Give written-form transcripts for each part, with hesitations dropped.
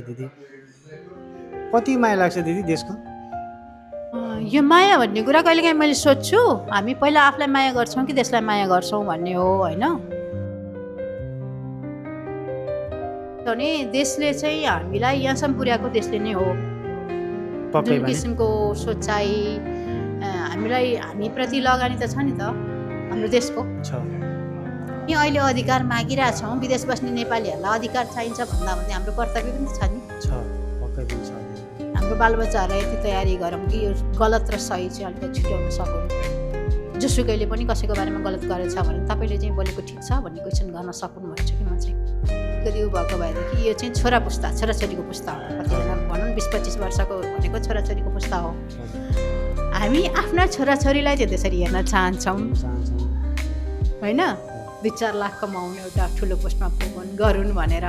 दिदी कति माया लाग्छ दिदी देशको? यो माया भन्ने कुरा कहिलेकाहीँ मैले सोध्छु हामी पहिला आफूलाई माया गर्छौँ कि देशलाई माया गर्छौँ भन्ने हो होइन। भने देशले चाहिँ हामीलाई यहाँसम्म पुर्याएको देशले नै हो। पक्कै जुन भने किसिमको सोचाइ हामीलाई हामीप्रति लगानी त छ नि त हाम्रो देशको। छ यहाँ अहिले अधिकार मागिरहेछौँ विदेश बस्ने नेपालीहरूलाई अधिकार चाहिन्छ भन्दा भन्दै हाम्रो कर्तव्य पनि छ नि। छ पक्कै पनि छ। हाम्रो बालबच्चाहरूलाई यति तयारी गरौँ कि यो गलत र सही चाहिँ अलिकति छुट्याउन सकौँ। जोसुकैले पनि कसैको बारेमा गलत गरेछ भने तपाईँले चाहिँ बोलेको ठिक छ भन्ने क्वेसन गर्न सकौँ भन्छु कि म चाहिँ। कति ऊ भएको भएदेखि यो चाहिँ छोरा पुस्ता छोराछोरीको पुस्ता हो। कतिजना भनौँ 20-25 वर्षको भनेको छोराछोरीको पुस्ता हो। हामी आफ्ना छोराछोरीलाई चाहिँ त्यसरी हेर्न चाहन्छौँ होइन। 2-4 लाख कमाउने एउटा ठुलो पोस्टमा पुगुन् गरून् भनेर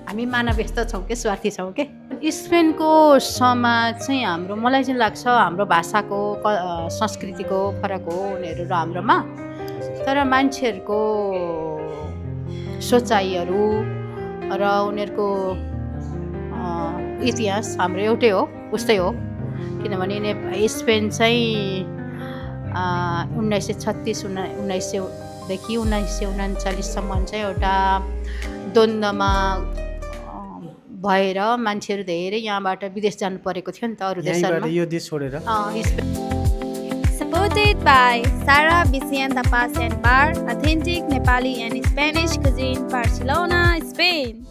हामी मानव छौँ के स्वार्थी छौँ के। स्पेनको समाज चाहिँ हाम्रो मलाई चाहिँ लाग्छ हाम्रो भाषाको संस्कृतिको फरक हो उनीहरू र हाम्रोमा। तर मान्छेहरूको सोचाइहरू र उनीहरूको इतिहास हाम्रो एउटै हो उस्तै हो। किनभने स्पेन चाहिँ 1936-1900देखि 1939सम्म चाहिँ एउटा द्वन्द्वमा भएर मान्छेहरू धेरै यहाँबाट विदेश जानु परेको थियो नि त अरू देशहरूमा। यो देश छोडेर Supported by Sara Vicente Paz and Bar, authentic Nepali and Spanish cuisine, Barcelona, Spain.